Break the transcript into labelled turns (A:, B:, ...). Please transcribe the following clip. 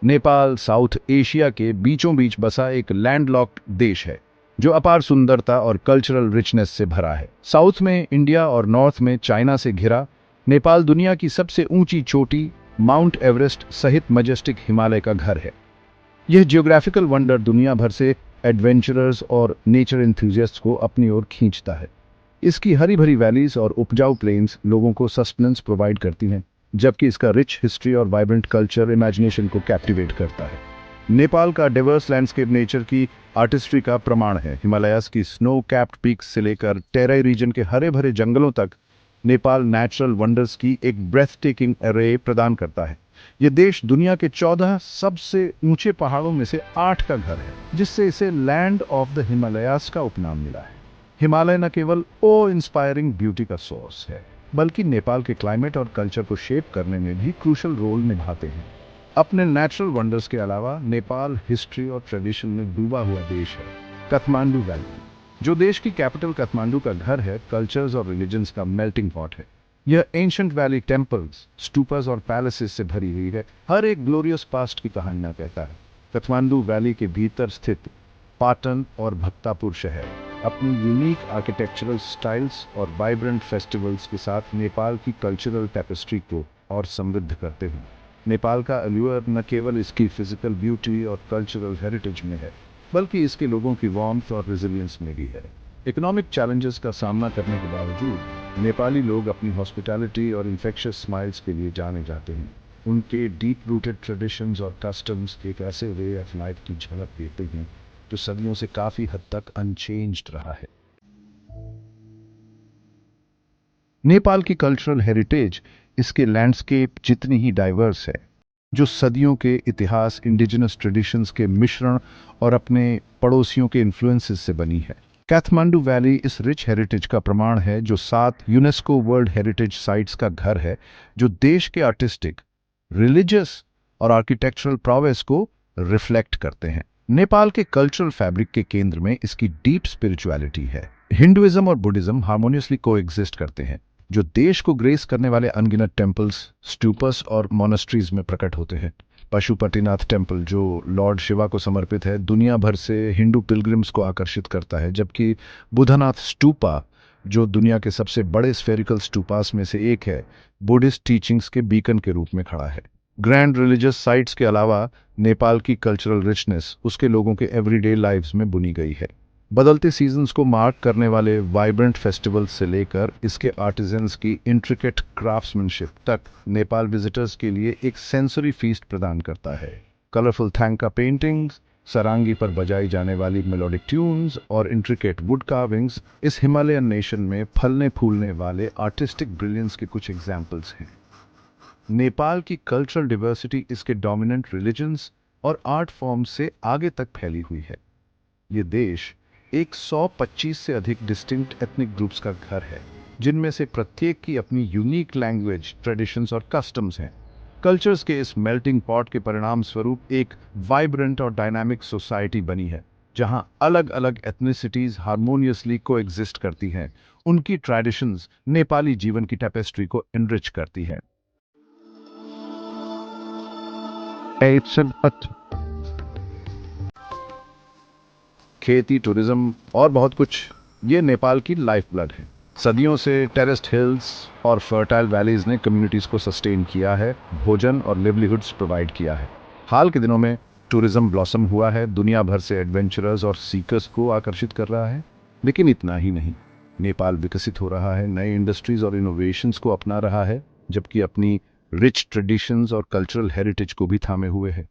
A: Nepal south Asia के बीचों बीच बसा एक लैंडलॉक्ड देश है जो अपार सुंदरता और कल्चरल रिचनेस से भरा है। साउथ में इंडिया और नॉर्थ में चाइना से घिरा नेपाल दुनिया की सबसे ऊंची चोटी माउंट एवरेस्ट सहित मजेस्टिक हिमालय का घर है। यह जियोग्राफिकल वंडर दुनिया भर से एडवेंचरर्स और नेचर एंथुजियास्ट्स को अपनी ओर खींचता है। इसकी हरी भरी वैलीज और उपजाऊ प्लेन्स लोगों को सस्टेनेंस प्रोवाइड करती हैं, जबकि इसका रिच हिस्ट्री और वाइब्रेंट कल्चर इमेजिनेशन को कैप्टिवेट करता है। नेपाल का डिवर्स लैंडस्केप नेचर की आर्टिस्ट्री का प्रमाण है। हिमालयास की स्नो कैप्ड पीक्स से लेकर टेराई रीजन के हरे भरे जंगलों तक नेपाल नेचुरल वंडर्स की एक ब्रेथ टेकिंग एरे प्रदान करता है। ये देश दुनिया के 14 सबसे ऊंचे पहाड़ों में से 8 का घर है, जिससे इसे लैंड ऑफ द हिमालयास का उपनाम मिला है। हिमालय न केवल ओ इंस्पायरिंग ब्यूटी का सोर्स है, बल्कि नेपाल के क्लाइमेट और कल्चर को शेप करने में भी क्रूशल रोल निभाते हैं। अपने नेचुरल वंडर्स के अलावा नेपाल हिस्ट्री और ट्रेडिशन में डूबा हुआ देश है। काठमांडू वैली, जो देश की कैपिटल काठमांडू का घर है, कल्चर्स और रिलीजन्स का मेल्टिंग पॉट है। यह एंशिएंट वैली टेम्पल्स, स्टूपर्स और पैलेसेस से भरी हुई है। हर एक ग्लोरियस पास्ट की कहानियां कहता है। काठमांडू वैली के भीतर स्थित पाटन और भक्तापुर शहर अपनी यूनिक आर्किटेक्चरल स्टाइल्स और वाइब्रेंट फेस्टिवल्स के साथ नेपाल की कल्चरल टेपेस्ट्री को और समृद्ध करते हैं। नेपाल का अल्यूर न केवल इसकी फिजिकल ब्यूटी और कल्चरल हेरिटेज में है, बल्कि इसके लोगों की वार्मथ और रेजिलियंस में भी है। इकोनॉमिक चैलेंजेस का सामना करने के बावजूद नेपाली लोग अपनी हॉस्पिटैलिटी और इन्फेक्शियस स्माइल्स के लिए जाने जाते हैं। उनके डीप रूटेड ट्रेडिशंस और कस्टम्स एक ऐसे वे ऑफ लाइफ की झलक देते हैं जो सदियों से काफी हद तक अनचेंज्ड रहा है। नेपाल की कल्चरल हेरिटेज इसके लैंडस्केप जितनी ही डाइवर्स है, जो सदियों के इतिहास, इंडिजिनस ट्रेडिशंस के मिश्रण और अपने पड़ोसियों के इन्फ्लुएंसेस से बनी है। काठमांडू वैली इस रिच हेरिटेज का प्रमाण है, जो 7 यूनेस्को वर्ल्ड हेरिटेज साइट्स का घर है, जो देश के आर्टिस्टिक, रिलीजियस और आर्किटेक्चरल प्रोवेस को रिफ्लेक्ट करते हैं। नेपाल के कल्चरल फैब्रिक के केंद्र में इसकी डीप स्पिरिचुअलिटी है। हिंदुइज्म और बुद्धिज्म हार्मोनियसली कोएग्जिस्ट करते हैं, जो देश को ग्रेस करने वाले अनगिनत टेम्पल्स, स्टूपर्स और मोनेस्ट्रीज में प्रकट होते हैं। पशुपतिनाथ टेम्पल, जो लॉर्ड शिवा को समर्पित है, दुनिया भर से हिंदू पिलग्रिम्स को आकर्षित करता है, जबकि बुद्धनाथ स्टूपा, जो दुनिया के सबसे बड़े स्फेरिकल स्टूपास में से एक है, बुद्धिस्ट टीचिंग्स के बीकन के रूप में खड़ा है। ग्रैंड रिलीजियस साइट्स के अलावा नेपाल की कल्चरल रिचनेस उसके लोगों के एवरीडे लाइव्स में बुनी गई है। बदलते सीजन्स को मार्क करने वाले वाइब्रेंट फेस्टिवल्स से लेकर इसके आर्टिजन्स की इंट्रिकेट क्राफ्ट्समैनशिप तक, नेपाल विजिटर्स के लिए एक सेंसरी फीस्ट प्रदान करता है। कलरफुल थैंका पेंटिंग्स, सरांगी पर बजाई जाने वाली मेलोडिक ट्यून्स और इंट्रिकेट वुड कार्विंग्स इस हिमालयन नेशन में फलने फूलने वाले आर्टिस्टिक ब्रिलियंस के कुछ एग्जाम्पल्स हैं। नेपाल की कल्चरल डिवर्सिटी इसके डोमिनेंट रिलीजन्स और आर्ट फॉर्म्स से आगे तक फैली हुई है। ये देश 125 से अधिक डिस्टिंक्ट एथनिक ग्रुप्स का घर है, जिनमें से प्रत्येक की अपनी यूनिक लैंग्वेज, ट्रेडिशंस और कस्टम्स हैं। कल्चर्स के इस मेल्टिंग पॉट के परिणाम स्वरूप एक वाइब्रेंट और डायनामिक सोसाइटी बनी है, जहां अलग अलग एथनिसिटीज हार्मोनियसली कोएग्जिस्ट करती हैं। उनकी ट्रेडिशंस नेपाली जीवन की टेपेस्ट्री को एनरिच करती हैं। खेती, टूरिज्म और बहुत कुछ, ये नेपाल की लाइफ ब्लड है। सदियों से टेरेस्ड हिल्स और फर्टाइल वैलीज ने कम्युनिटीज को सस्टेन किया है, भोजन और लिवलीहुड्स प्रोवाइड किया है। हाल के दिनों में टूरिज्म ब्लॉसम हुआ है, दुनिया भर से एडवेंचरर्स और सीकर्स को आकर्षित कर रहा है। लेकिन इतना ही नहीं, नेपाल विकसित हो रहा है, नए इंडस्ट्रीज और इनोवेशंस को अपना रहा है, जबकि अपनी रिच ट्रेडिशंस और कल्चरल हेरिटेज को भी थामे हुए है।